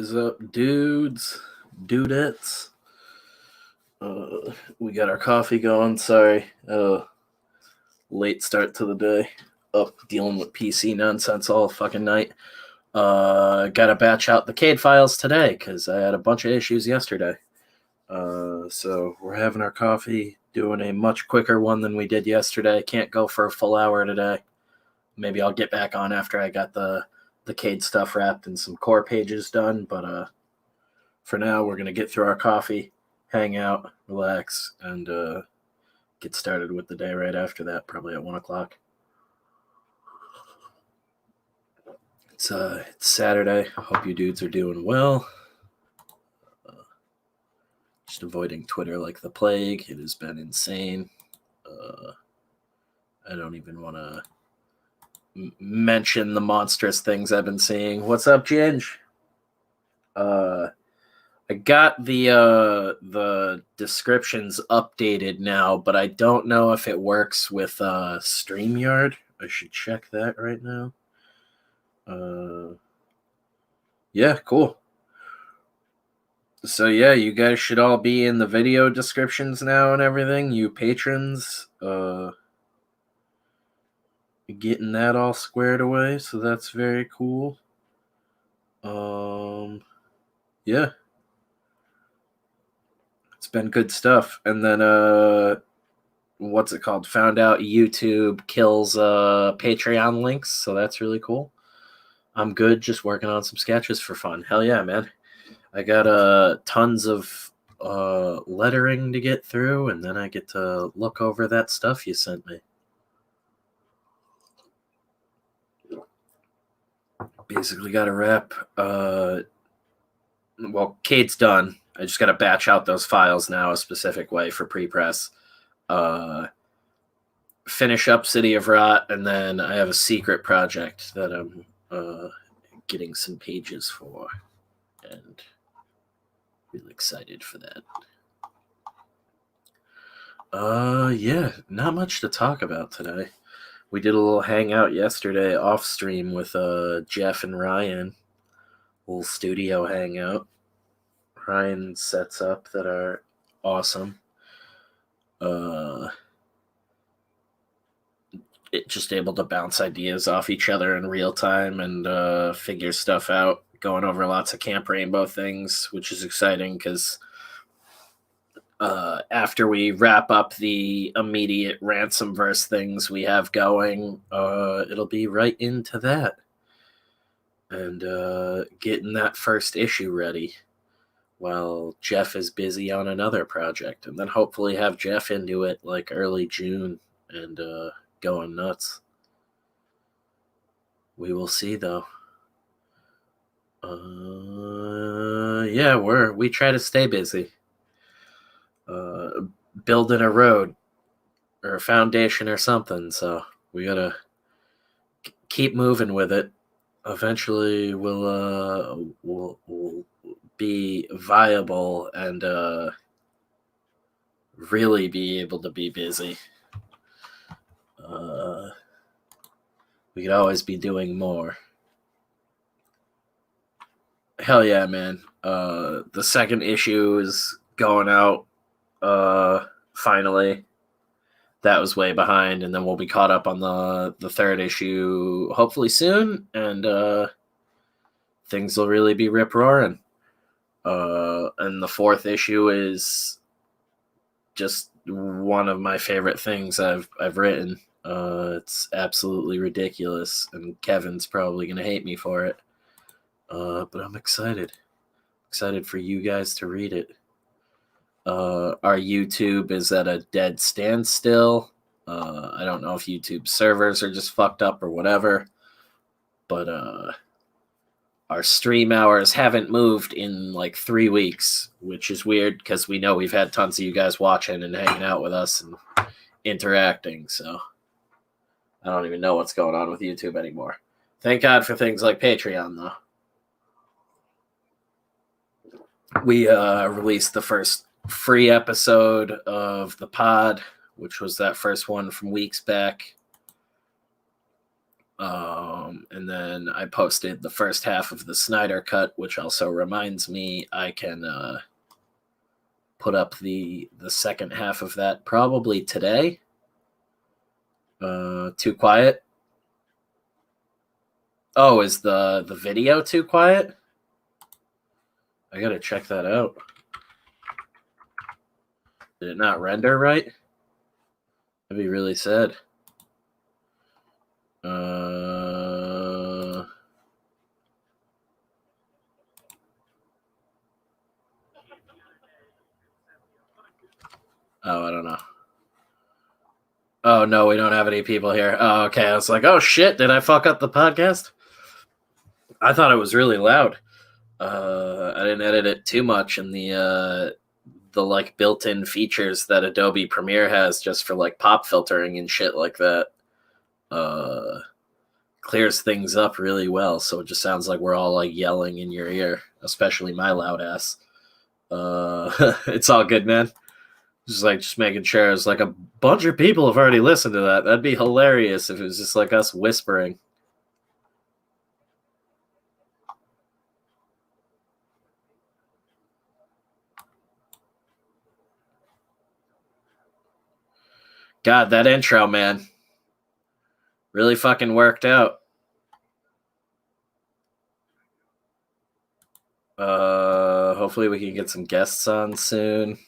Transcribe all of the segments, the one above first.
is up, dudes, dudettes? We got our coffee going. Sorry, late start to the day. Up dealing with PC nonsense all fucking night. Got to batch out the CADE files today because I had a bunch of issues yesterday. So we're having our coffee, doing a much quicker one than we did yesterday. Can't go for a full hour today. Maybe I'll get back on after I got the CADE stuff wrapped and some core pages done. But for now, we're going to get through our coffee, hang out, relax, and get started with the day right after that, probably at 1 o'clock. It's Saturday. Hope you dudes are doing well. Just avoiding Twitter like the plague. It has been insane. I don't even want to mention the monstrous things I've been seeing. What's up, Ginge? I got the descriptions updated now, but I don't know if it works with StreamYard. I should check that right now. Yeah, cool. So yeah, you guys should all be in the video descriptions now and everything. You patrons, getting that all squared away, so that's very cool. Yeah. It's been good stuff. And then what's it called? Found out YouTube kills Patreon links, so that's really cool. I'm good, just working on some sketches for fun. Hell yeah, man. I got tons of lettering to get through, and then I get to look over that stuff you sent me. Basically got to wrap. Well, CADE's done. I just got to batch out those files now a specific way for pre-press. Finish up City of Rot, and then I have a secret project that I'm getting some pages for, and really excited for that. Yeah, not much to talk about today. We did a little hangout yesterday off stream with Jeff and Ryan. Little studio hangout. Ryan sets up that are awesome. It just able to bounce ideas off each other in real time and figure stuff out. Going over lots of Camp Rainbow things, which is exciting because after we wrap up the immediate Ransomverse things we have going, it'll be right into that. And getting that first issue ready while Jeff is busy on another project. And then hopefully have Jeff into it like early June and going nuts. We will see, though. Yeah, we try to stay busy. Building a road or a foundation or something, so we gotta keep moving with it. Eventually we'll be viable and really be able to be busy. We could always be doing more. Hell yeah, man. The second issue is going out finally. That was way behind, and then we'll be caught up on the third issue hopefully soon, and things will really be rip-roaring. And the fourth issue is just one of my favorite things I've written. It's absolutely ridiculous, and Kevin's probably going to hate me for it. But I'm excited. Excited for you guys to read it. Our YouTube is at a dead standstill. I don't know if YouTube servers are just fucked up or whatever, but our stream hours haven't moved in like 3 weeks, which is weird because we know we've had tons of you guys watching and hanging out with us and interacting, so I don't even know what's going on with YouTube anymore. Thank God for things like Patreon, though. We released the first free episode of the pod, which was that first one from weeks back. And And then I posted the first half of the Snyder Cut, which also reminds me I can put up the second half of that probably today. Too quiet? Oh, is the video too quiet? I gotta check that out. Did it not render right? That'd be really sad. Oh, I don't know. Oh, no, we don't have any people here. Oh, okay. I was like, oh, shit. Did I fuck up the podcast? I thought it was really loud. I didn't edit it too much, and the like built-in features that Adobe Premiere has just for like pop filtering and shit like that clears things up really well. So it just sounds like we're all like yelling in your ear, especially my loud ass. It's all good, man. Just making sure. It's like a bunch of people have already listened to that. That'd be hilarious if it was just like us whispering. God, that intro, man, really fucking worked out. Hopefully we can get some guests on soon.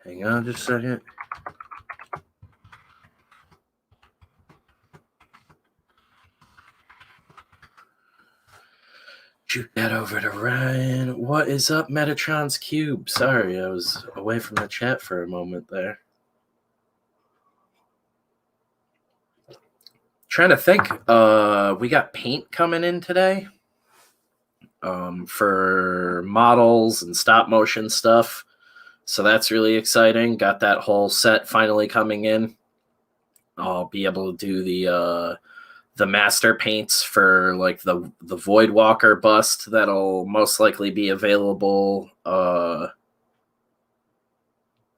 Hang on just a second. Shoot that over to Ryan. What is up, Metatron's Cube? Sorry, I was away from the chat for a moment there. Trying to think. We got paint coming in today for models and stop motion stuff. So that's really exciting. Got that whole set finally coming in. I'll be able to do the master paints for like the Voidwalker bust that'll most likely be available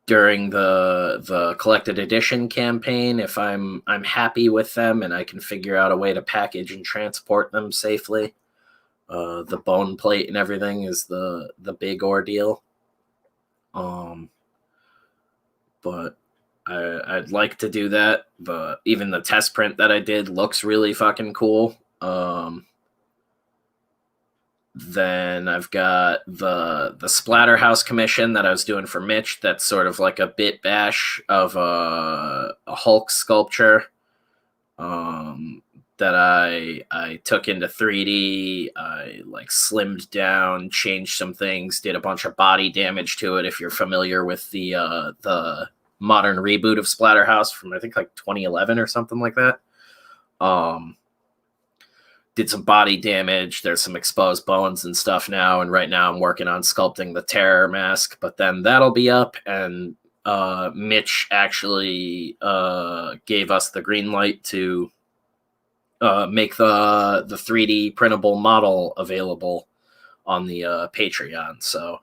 during the collected edition campaign if I'm happy with them and I can figure out a way to package and transport them safely. The bone plate and everything is the big ordeal. But I'd like to do that. Even the test print that I did looks really fucking cool. Then I've got the Splatterhouse commission that I was doing for Mitch. That's sort of like a bit bash of a Hulk sculpture that I took into 3D. I like slimmed down, changed some things, did a bunch of body damage to it. If you're familiar with the modern reboot of Splatterhouse from I think like 2011 or something like that. Did some body damage. There's some exposed bones and stuff now. And right now I'm working on sculpting the terror mask, but then that'll be up. And Mitch actually gave us the green light to make the 3D printable model available on the Patreon. So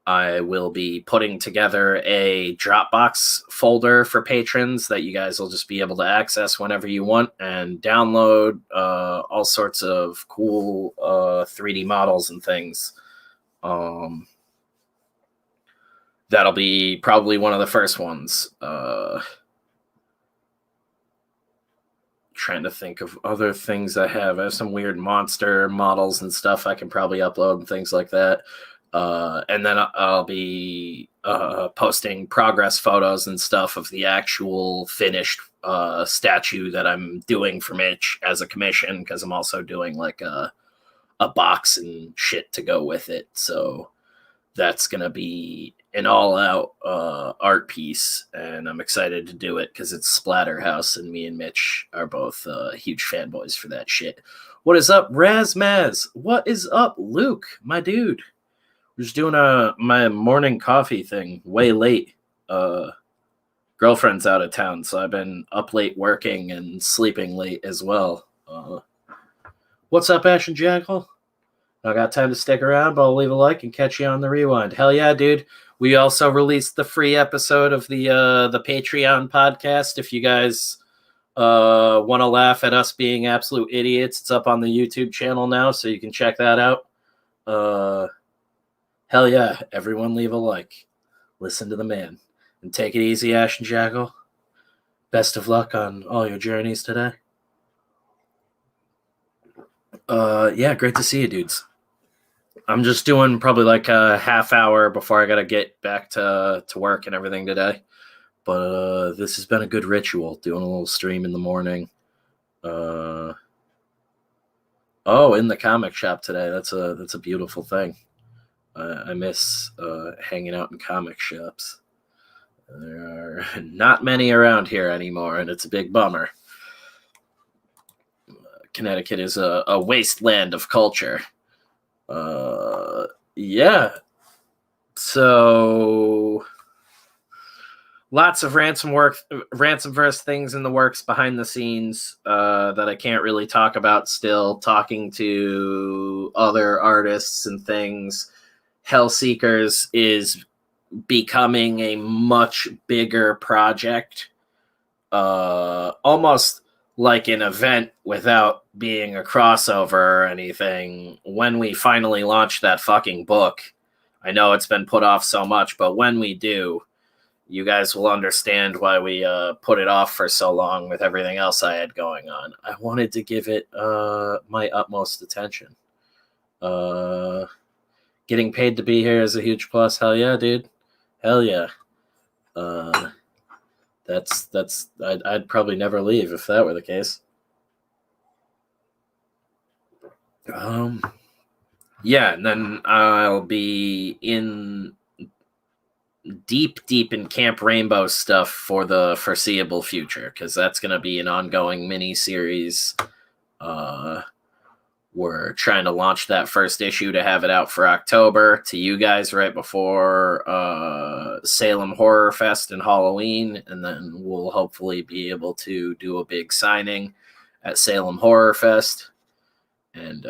I will be putting together a Dropbox folder for patrons that you guys will just be able to access whenever you want and download all sorts of cool 3D models and things. That'll be probably one of the first ones. Trying to think of other things I have. I have some weird monster models and stuff I can probably upload and things like that. And then I'll be posting progress photos and stuff of the actual finished statue that I'm doing for Mitch as a commission, because I'm also doing like a box and shit to go with it. So that's going to be an all-out art piece, and I'm excited to do it because it's Splatterhouse, and me and Mitch are both huge fanboys for that shit. What is up, Razmaz? What is up, Luke, my dude? We're just doing my morning coffee thing way late. Girlfriend's out of town, so I've been up late working and sleeping late as well. What's up, Ash and Jackal? I got time to stick around, but I'll leave a like and catch you on the rewind. Hell yeah, dude. We also released the free episode of the Patreon podcast. If you guys want to laugh at us being absolute idiots, it's up on the YouTube channel now, so you can check that out. Hell yeah, everyone leave a like. Listen to the man. And take it easy, Ash and Jackal. Best of luck on all your journeys today. Yeah, great to see you, dudes. I'm just doing probably like a half hour before I gotta get back to work and everything today. But this has been a good ritual, doing a little stream in the morning. In the comic shop today. That's a beautiful thing. I miss hanging out in comic shops. There are not many around here anymore, and it's a big bummer. Connecticut is a wasteland of culture. Yeah. So lots of ransomverse things in the works behind the scenes that I can't really talk about still. Talking to other artists and things. Hellseekers is becoming a much bigger project. Almost like an event without being a crossover or anything. When we finally launch that fucking book, I know it's been put off so much, but when we do, you guys will understand why we put it off for so long with everything else I had going on. I wanted to give it my utmost attention. Getting paid to be here is a huge plus. Hell yeah, dude. Hell yeah. I'd probably never leave if that were the case. Yeah, and then I'll be in deep in Camp Rainbow stuff for the foreseeable future, because that's going to be an ongoing mini-series. We're trying to launch that first issue to have it out for October to you guys right before Salem Horror Fest and Halloween, and then we'll hopefully be able to do a big signing at Salem Horror Fest. And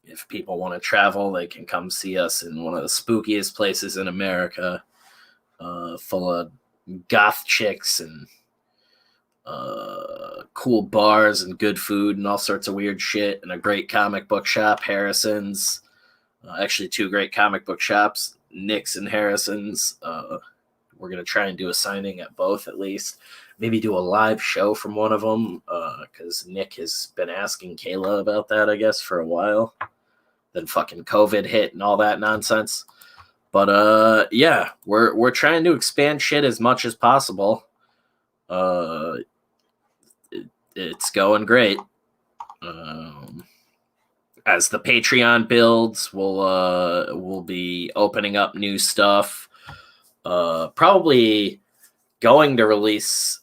if people want to travel, they can come see us in one of the spookiest places in America, full of goth chicks and cool bars and good food and all sorts of weird shit, and a great comic book shop, Harrison's. Actually, two great comic book shops, Nick's and Harrison's. We're going to try and do a signing at both, at least. Maybe do a live show from one of them, because Nick has been asking Kayla about that, I guess, for a while. Then fucking COVID hit and all that nonsense. But yeah, we're trying to expand shit as much as possible. It's going great. As the Patreon builds, we'll be opening up new stuff. Probably going to release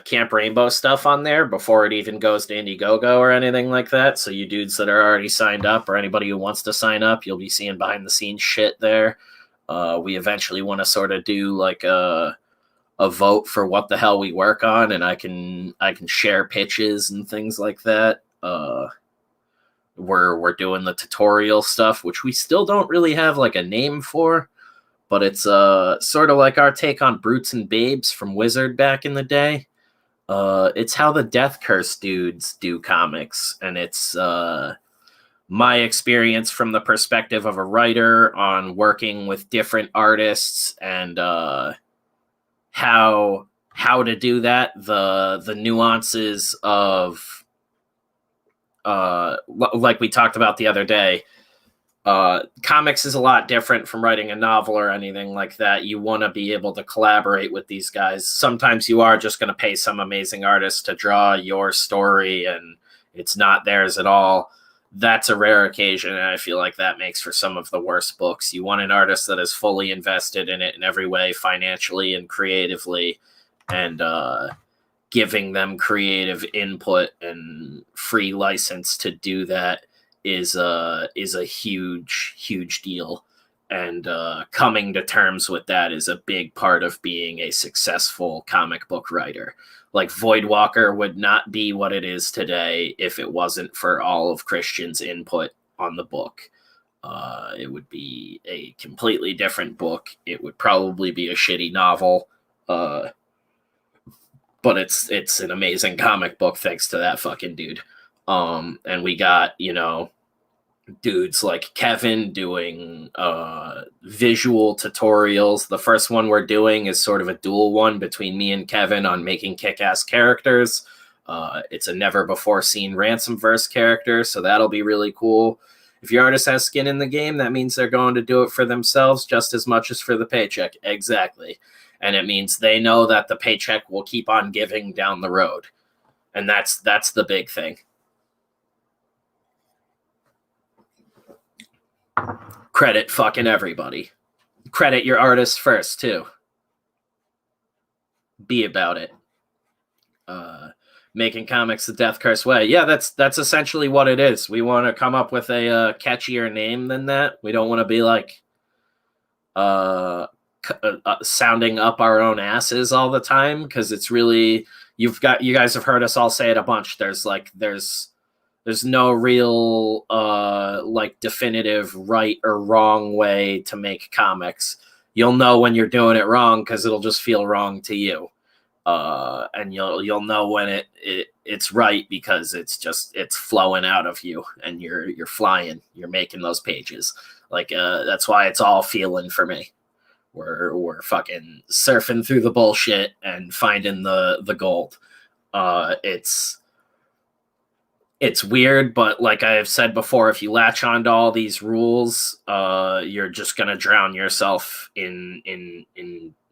Camp Rainbow stuff on there before it even goes to Indiegogo or anything like that. So you dudes that are already signed up, or anybody who wants to sign up, you'll be seeing behind the scenes shit there. We eventually want to sort of do like a vote for what the hell we work on, and I can share pitches and things like that. We're doing the tutorial stuff, which we still don't really have like a name for, but it's sort of like our take on Brutes and Babes from Wizard back in the day. It's how the Death Curse dudes do comics, and it's my experience from the perspective of a writer on working with different artists and how to do that, the nuances of like we talked about the other day. Comics is a lot different from writing a novel or anything like that. You want to be able to collaborate with these guys. Sometimes you are just going to pay some amazing artist to draw your story and it's not theirs at all. That's a rare occasion, and I feel like that makes for some of the worst books. You want an artist that is fully invested in it in every way, financially and creatively, and giving them creative input and free license to do that is a huge deal. And coming to terms with that is a big part of being a successful comic book writer. Like Voidwalker would not be what it is today if it wasn't for all of Christian's input on the book. It would be a completely different book. It would probably be a shitty novel, but it's an amazing comic book thanks to that fucking dude. And we got, dudes like Kevin doing visual tutorials. The first one we're doing is sort of a dual one between me and Kevin on making kick-ass characters. It's a never-before-seen Ransomverse character, so that'll be really cool. If your artist has skin in the game, that means they're going to do it for themselves just as much as for the paycheck. Exactly. And it means they know that the paycheck will keep on giving down the road. And that's the big thing. Credit fucking everybody. Credit your artist first, too. Be about it. Making comics the Death Curse way. Yeah, that's essentially what it is. We want to come up with a catchier name than that. We don't want to be like sounding up our own asses all the time, because it's really, you guys have heard us all say it a bunch. There's no real like definitive right or wrong way to make comics. You'll know when you're doing it wrong because it'll just feel wrong to you. And you'll know when it's right because it's flowing out of you and you're flying, you're making those pages. Like that's why it's all feeling for me. We're fucking surfing through the bullshit and finding the gold. It's weird, but like I have said before, if you latch onto all these rules, you're just gonna drown yourself in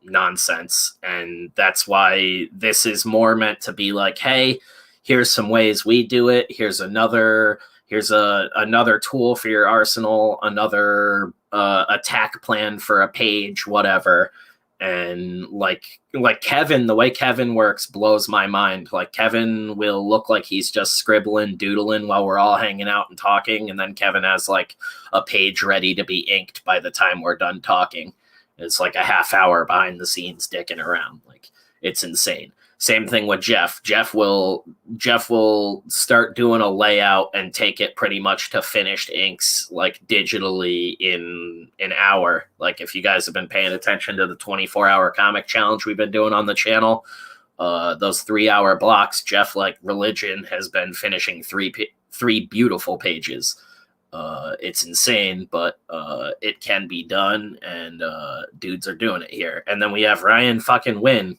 nonsense. And that's why this is more meant to be like, hey, here's some ways we do it. Here's another tool for your arsenal, another attack plan for a page, whatever. And like Kevin, the way Kevin works blows my mind. Like Kevin will look like he's just scribbling, doodling while we're all hanging out and talking, and then Kevin has like a page ready to be inked by the time we're done talking. It's like a half hour behind the scenes dicking around. Like, it's insane. Same thing with Jeff. Jeff will start doing a layout and take it pretty much to finished inks, like digitally in an hour. Like if you guys have been paying attention to the 24-hour comic challenge we've been doing on the channel, those 3-hour blocks, Jeff, like religion, has been finishing three beautiful pages. It's insane, but it can be done, and dudes are doing it here. And then we have Ryan fucking Wynn,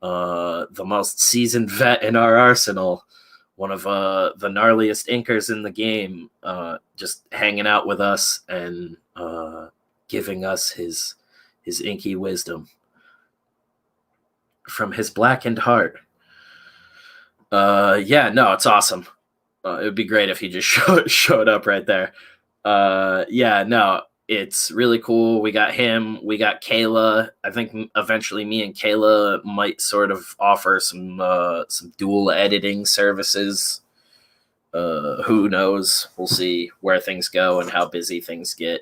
the most seasoned vet in our arsenal, one of the gnarliest inkers in the game, just hanging out with us and giving us his inky wisdom from his blackened heart. It's awesome. It would be great if he just showed up right there. It's really cool. We got him. We got Kayla. I think eventually me and Kayla might sort of offer some dual editing services. Who knows? We'll see where things go and how busy things get.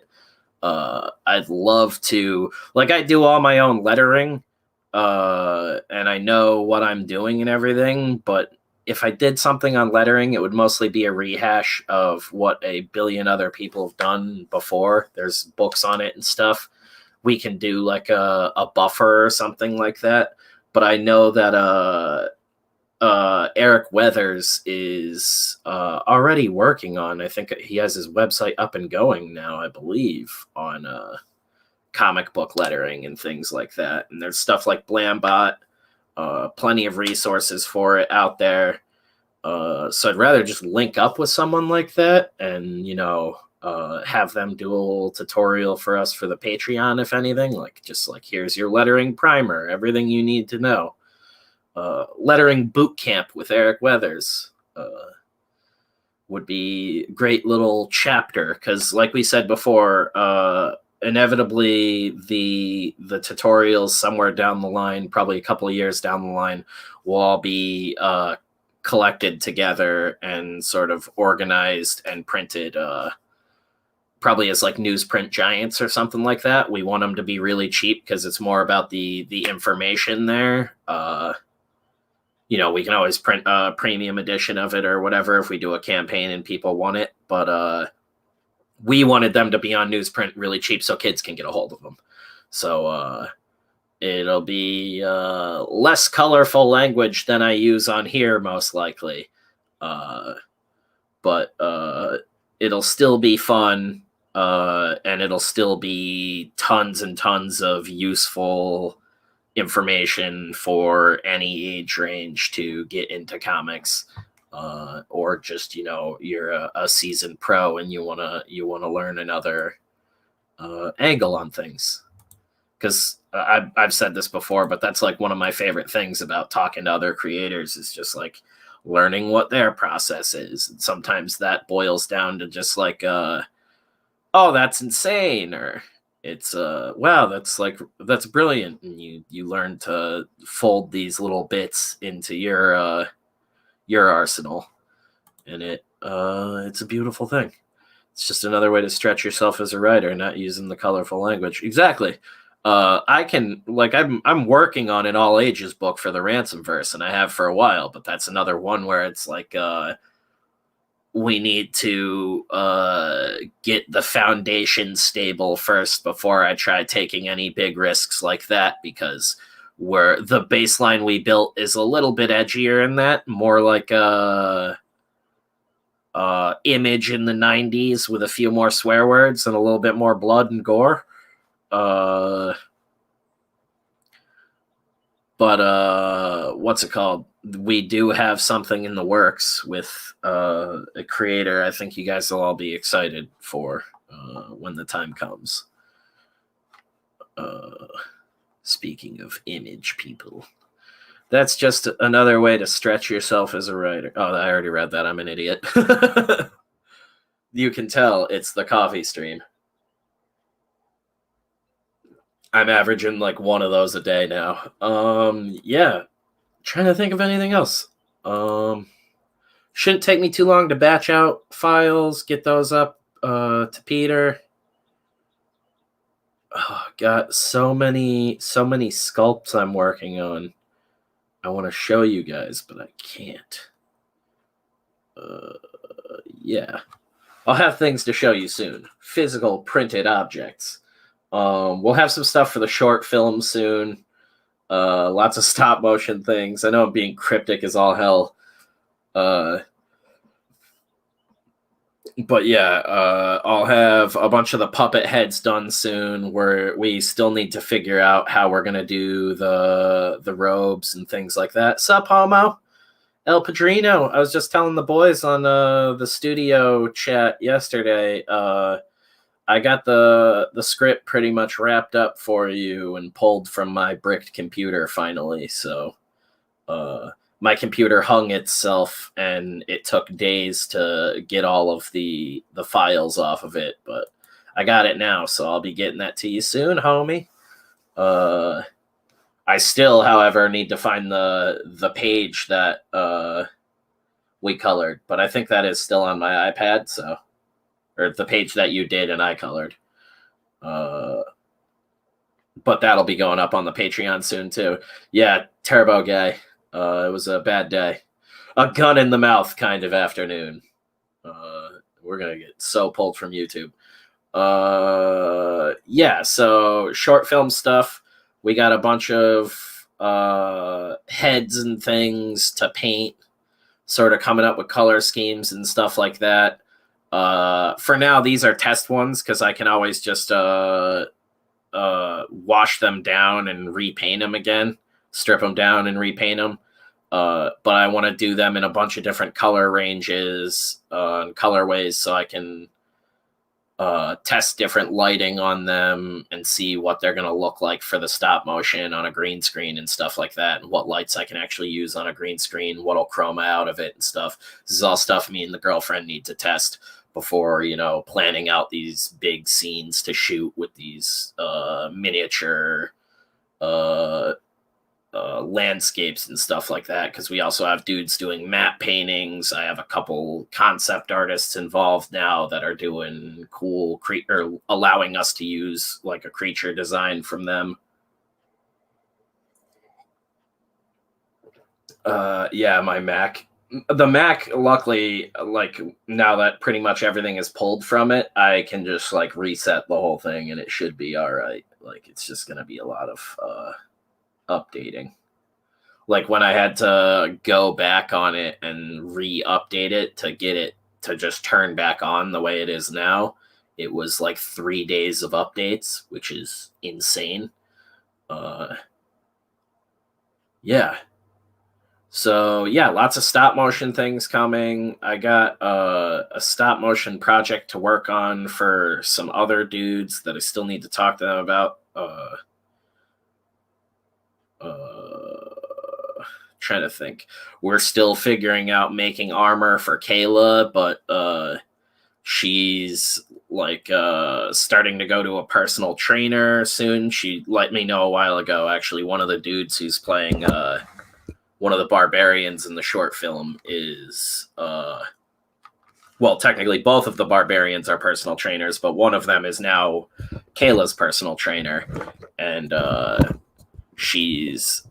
I'd love to, like, I do all my own lettering, and I know what I'm doing and everything, but if I did something on lettering, it would mostly be a rehash of what a billion other people have done before. There's books on it and stuff. We can do like a buffer or something like that. But I know that Eric Weathers is already working on, I think he has his website up and going now, I believe, on comic book lettering and things like that. And there's stuff like Blambot. Plenty of resources for it out there. So I'd rather just link up with someone like that and, have them do a little tutorial for us for the Patreon, if anything. Like, just like, here's your lettering primer, everything you need to know. Lettering boot camp with Eric Weathers would be a great little chapter, because like we said before, inevitably the tutorials somewhere down the line, probably a couple of years down the line, will all be collected together and sort of organized and printed, probably as like newsprint giants or something like that. We want them to be really cheap because it's more about the information there. We can always print a premium edition of it or whatever if we do a campaign and people want it, but we wanted them to be on newsprint really cheap so kids can get a hold of them. So it'll be less colorful language than I use on here, most likely. But it'll still be fun, and it'll still be tons and tons of useful information for any age range to get into comics. Or just, you're a seasoned pro and you wanna learn another angle on things. Because I've said this before, but that's like one of my favorite things about talking to other creators is just like learning what their process is. And sometimes that boils down to just like, oh, that's insane, or it's wow, that's brilliant, and you learn to fold these little bits into your arsenal, and it's a beautiful thing. It's just another way to stretch yourself as a writer, not using the colorful language. Exactly. I'm working on an all ages book for the Ransomverse, and I have for a while, but that's another one where it's like we need to get the foundation stable first before I try taking any big risks like that, because where the baseline we built is a little bit edgier in that, more like Image in the 90s with a few more swear words and a little bit more blood and gore. But what's it called? We do have something in the works with a creator I think you guys will all be excited for when the time comes. Speaking of Image people, that's just another way to stretch yourself as a writer. Oh, I already read that. I'm an idiot. You can tell it's the coffee stream. I'm averaging like one of those a day now. Yeah. Trying to think of anything else. Shouldn't take me too long to batch out files, get those up to Peter. Oh, got so many sculpts I'm working on. I want to show you guys, but I can't. Yeah. I'll have things to show you soon. Physical printed objects. We'll have some stuff for the short film soon. Lots of stop motion things. I know I'm being cryptic as all hell. But yeah, I'll have a bunch of the puppet heads done soon, where we still need to figure out how we're gonna do the robes and things like that. Sup, homo? El Padrino. I was just telling the boys on the studio chat yesterday. I got the script pretty much wrapped up for you and pulled from my bricked computer finally. So my computer hung itself, and it took days to get all of the files off of it. But I got it now, so I'll be getting that to you soon, homie. I still, however, need to find the page that we colored, but I think that is still on my iPad, so, or the page that you did and I colored. But that'll be going up on the Patreon soon too. Yeah, Turbo guy. It was a bad day. A gun in the mouth kind of afternoon. We're gonna get so pulled from YouTube. Yeah, so short film stuff. We got a bunch of heads and things to paint, sort of coming up with color schemes and stuff like that. For now, these are test ones because I can always just wash them down and repaint them again, strip them down and repaint them. But I want to do them in a bunch of different color ranges and colorways so I can test different lighting on them and see what they're going to look like for the stop motion on a green screen and stuff like that, and what lights I can actually use on a green screen, what'll chroma out of it and stuff. This is all stuff me and the girlfriend need to test before, planning out these big scenes to shoot with these miniature landscapes and stuff like that, because we also have dudes doing map paintings. I have a couple concept artists involved now that are doing cool or allowing us to use like a creature design from them. Yeah, my Mac The Mac, luckily, like now that pretty much everything is pulled from it, I can just like reset the whole thing and it should be all right. Like it's just gonna be a lot of updating. Like when I had to go back on it and re-update it to get it to just turn back on the way it is now, it was like 3 days of updates, which is insane. Yeah. So yeah, lots of stop motion things coming. I got a stop motion project to work on for some other dudes that I still need to talk to them about. Trying to think. We're still figuring out making armor for Kayla, but she's like starting to go to a personal trainer soon. She let me know a while ago. Actually, one of the dudes who's playing one of the barbarians in the short film is well, technically both of the barbarians are personal trainers, but one of them is now Kayla's personal trainer, and she's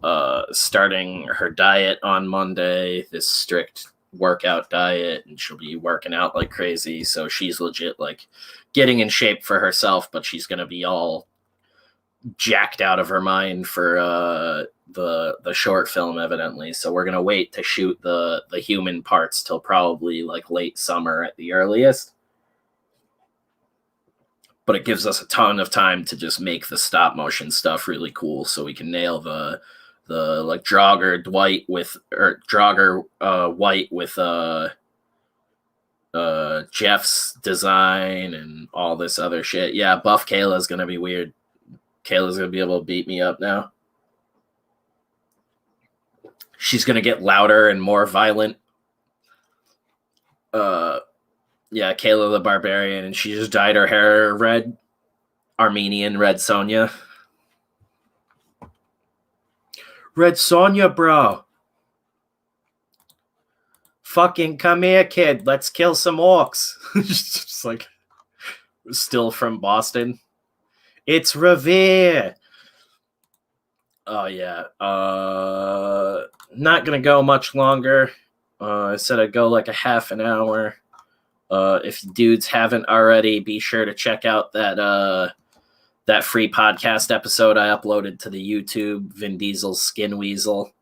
starting her diet on Monday, this strict workout diet, and she'll be working out like crazy. So she's legit like getting in shape for herself, but she's gonna be all jacked out of her mind for the short film, evidently. So we're gonna wait to shoot the human parts till probably like late summer at the earliest. But it gives us a ton of time to just make the stop motion stuff really cool, so we can nail the like Draugr Dwight with or Draugr White with Jeff's design and all this other shit. Yeah, buff Kayla's gonna be weird. Kayla's gonna be able to beat me up now. She's gonna get louder and more violent. Yeah, Kayla the Barbarian, and she just dyed her hair red. Armenian Red Sonja. Red Sonja, bro. Fucking come here, kid. Let's kill some orcs. Just like, still from Boston. It's Revere. Oh, yeah. Not going to go much longer. I said I'd go like a half an hour. If dudes haven't already, be sure to check out that free podcast episode I uploaded to the YouTube, Vin Diesel's Skin Weasel.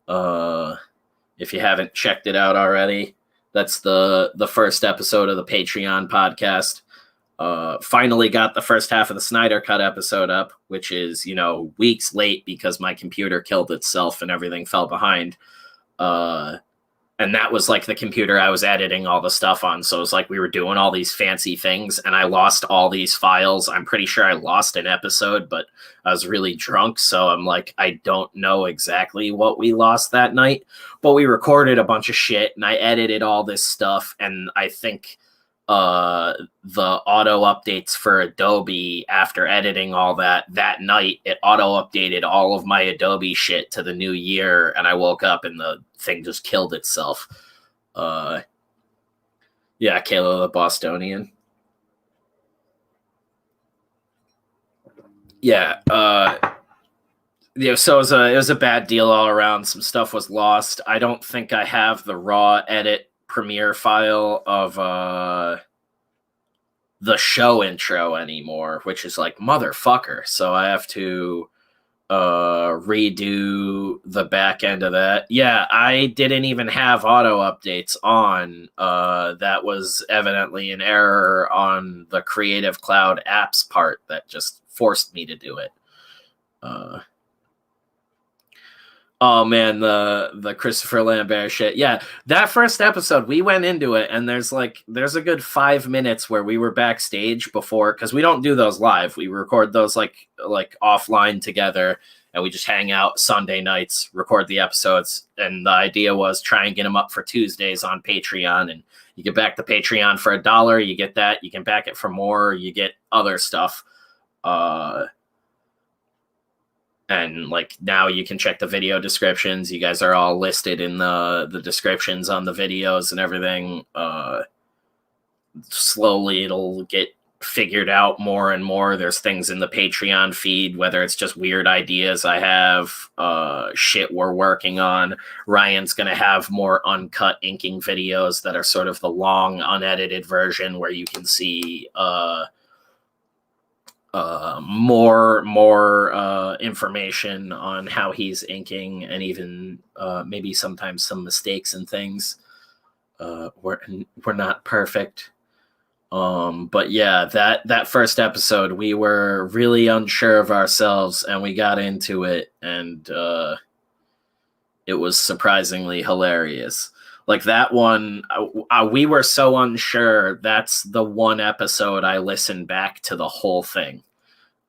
If you haven't checked it out already, that's the first episode of the Patreon podcast. Finally got the first half of the Snyder Cut episode up, which is, weeks late because my computer killed itself and everything fell behind. And that was like the computer I was editing all the stuff on. So it was like we were doing all these fancy things and I lost all these files. I'm pretty sure I lost an episode, but I was really drunk. So I'm like, I don't know exactly what we lost that night, but we recorded a bunch of shit and I edited all this stuff. And I think the auto updates for Adobe, after editing all that night, it auto updated all of my Adobe shit to the new year, and I woke up and the thing just killed itself. Yeah, Kayla the Bostonian. Yeah, so it was a bad deal all around. Some stuff was lost. I don't think I have the raw edit Premiere file of the show intro anymore, which is like motherfucker. So I have to redo the back end of that. Yeah, I didn't even have auto updates on. That was evidently an error on the Creative Cloud apps part that just forced me to do it. Oh man, the Christopher Lambert shit. Yeah, that first episode, we went into it, and there's a good 5 minutes where we were backstage before, because we don't do those live. We record those like offline together, and we just hang out Sunday nights, record the episodes. And the idea was try and get them up for Tuesdays on Patreon, and you can back the Patreon for $1. You get that. You can back it for more. You get other stuff. And like now you can check the video descriptions. You guys are all listed in the descriptions on the videos and everything. Slowly it'll get figured out more and more. There's things in the Patreon feed, whether it's just weird ideas I have, shit we're working on. Ryan's going to have more uncut inking videos that are sort of the long, unedited version where you can see more information on how he's inking, and even maybe sometimes some mistakes and things. We're not perfect. But yeah, that first episode, we were really unsure of ourselves, and we got into it, and it was surprisingly hilarious. Like that one, we were so unsure. That's the one episode I listened back to the whole thing.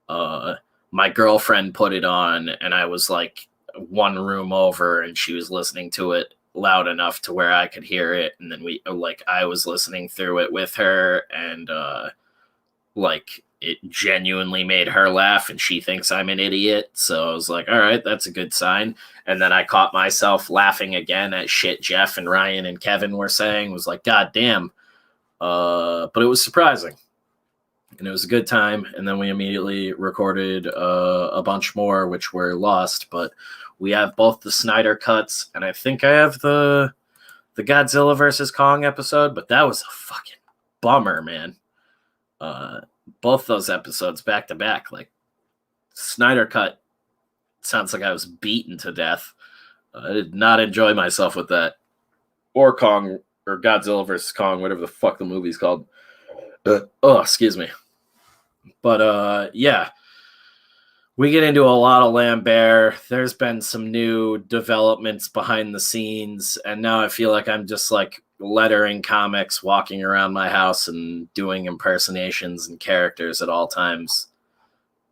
My girlfriend put it on, and I was like one room over, and she was listening to it loud enough to where I could hear it, and then I was listening through it with her, and it genuinely made her laugh, and she thinks I'm an idiot, so I was like, all right, that's a good sign. And then I caught myself laughing again at shit Jeff and Ryan and Kevin were saying. Was like, god damn. But it was surprising, and it was a good time. And then we immediately recorded a bunch more, which were lost, but we have both the Snyder cuts, and I think I have the Godzilla versus Kong episode, but that was a fucking bummer, man. Both those episodes back to back, like Snyder cut sounds like I was beaten to death. I did not enjoy myself with that. Or Kong, or Godzilla versus Kong, whatever the fuck the movie's called. Excuse me. But yeah. We get into a lot of Lambert. There's been some new developments behind the scenes, and now I feel like I'm just like lettering comics, walking around my house and doing impersonations and characters at all times.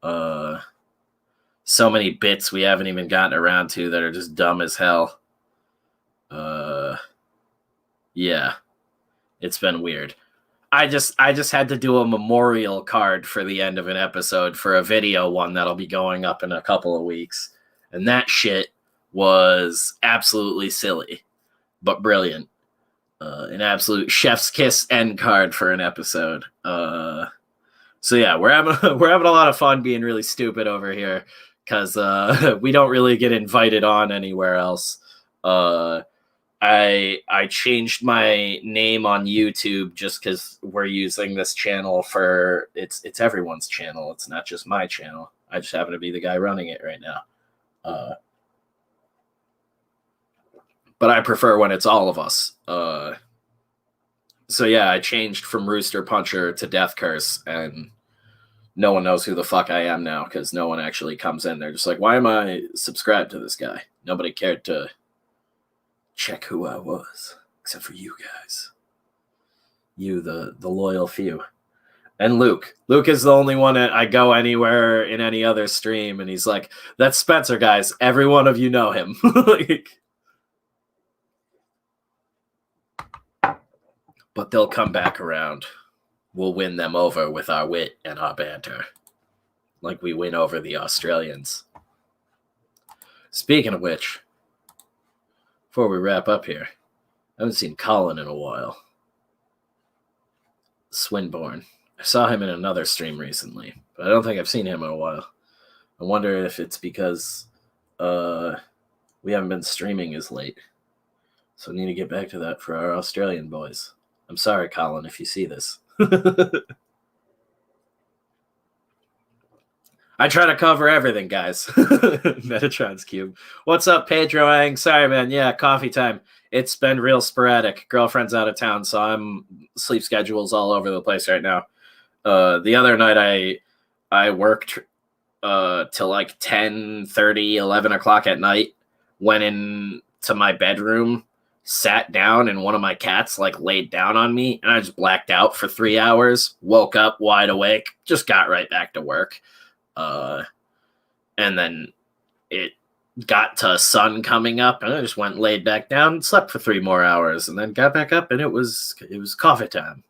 So many bits we haven't even gotten around to that are just dumb as hell. Yeah, it's been weird. I just had to do a memorial card for the end of an episode for a video one that'll be going up in a couple of weeks. And that shit was absolutely silly, but brilliant. An absolute chef's kiss end card for an episode. So yeah, we're having a lot of fun being really stupid over here, because we don't really get invited on anywhere else. I changed my name on YouTube just because we're using this channel for it's everyone's channel. It's not just my channel. I just happen to be the guy running it right now. But I prefer when it's all of us. So yeah, I changed from Rooster Puncher to Death Curse, and no one knows who the fuck I am now because no one actually comes in. They're just like, why am I subscribed to this guy? Nobody cared to check who I was, except for you guys. You, the loyal few. And Luke. Luke is the only one that I go anywhere in any other stream, and he's like, that's Spencer, guys. Every one of you know him. But they'll come back around. We'll win them over with our wit and our banter. Like we win over the Australians. Speaking of which, before we wrap up here, I haven't seen Colin in a while. Swinburne. I saw him in another stream recently, but I don't think I've seen him in a while. I wonder if it's because we haven't been streaming as late. So I need to get back to that for our Australian boys. I'm sorry, Colin, if you see this. I try to cover everything, guys. Metatron's Cube. What's up, Pedro Ang? Sorry, man. Yeah, coffee time. It's been real sporadic. Girlfriend's out of town, so sleep schedule's all over the place right now. The other night I worked till like 10:30, 11 o'clock at night, went into my bedroom, sat down, and one of my cats like laid down on me, and I just blacked out for 3 hours, woke up wide awake, just got right back to work. And then it got to sun coming up, and I just went and laid back down and slept for 3 more hours, and then got back up, and it was coffee time.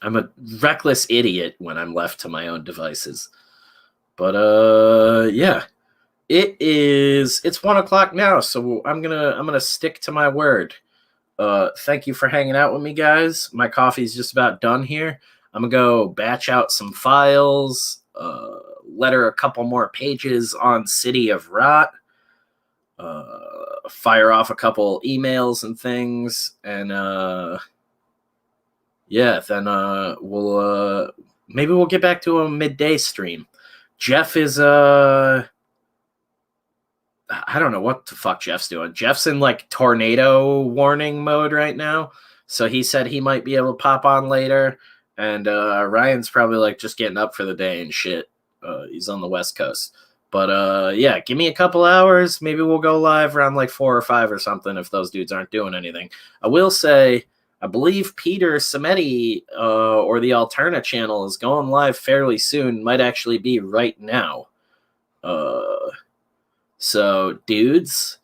I'm a reckless idiot when I'm left to my own devices. But yeah. It's 1 o'clock now, so I'm gonna stick to my word. Thank you for hanging out with me, guys. My coffee's just about done here. I'm gonna go batch out some files, letter a couple more pages on City of Rot, fire off a couple emails and things, and yeah, then we'll maybe we'll get back to a midday stream. Jeff is I don't know what the fuck Jeff's doing. Jeff's in like tornado warning mode right now. So he said he might be able to pop on later. And Ryan's probably like just getting up for the day and shit. He's on the West Coast. But yeah, give me a couple hours. Maybe we'll go live around like 4 or 5 or something if those dudes aren't doing anything. I will say, I believe Peter Samedi or the Alterna channel is going live fairly soon. Might actually be right now. So, dudes,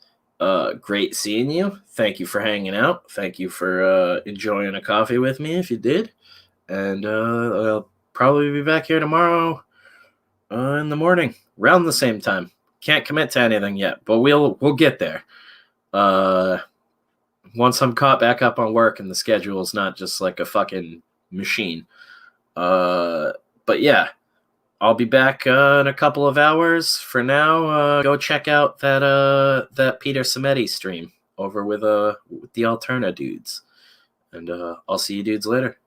great seeing you. Thank you for hanging out. Thank you for enjoying a coffee with me if you did. And I'll probably be back here tomorrow in the morning, around the same time. Can't commit to anything yet, but we'll get there. Once I'm caught back up on work and the schedule is not just like a fucking machine. But yeah. I'll be back in a couple of hours. For now, go check out that Peter Samedi stream over with the Alterna dudes. And I'll see you dudes later.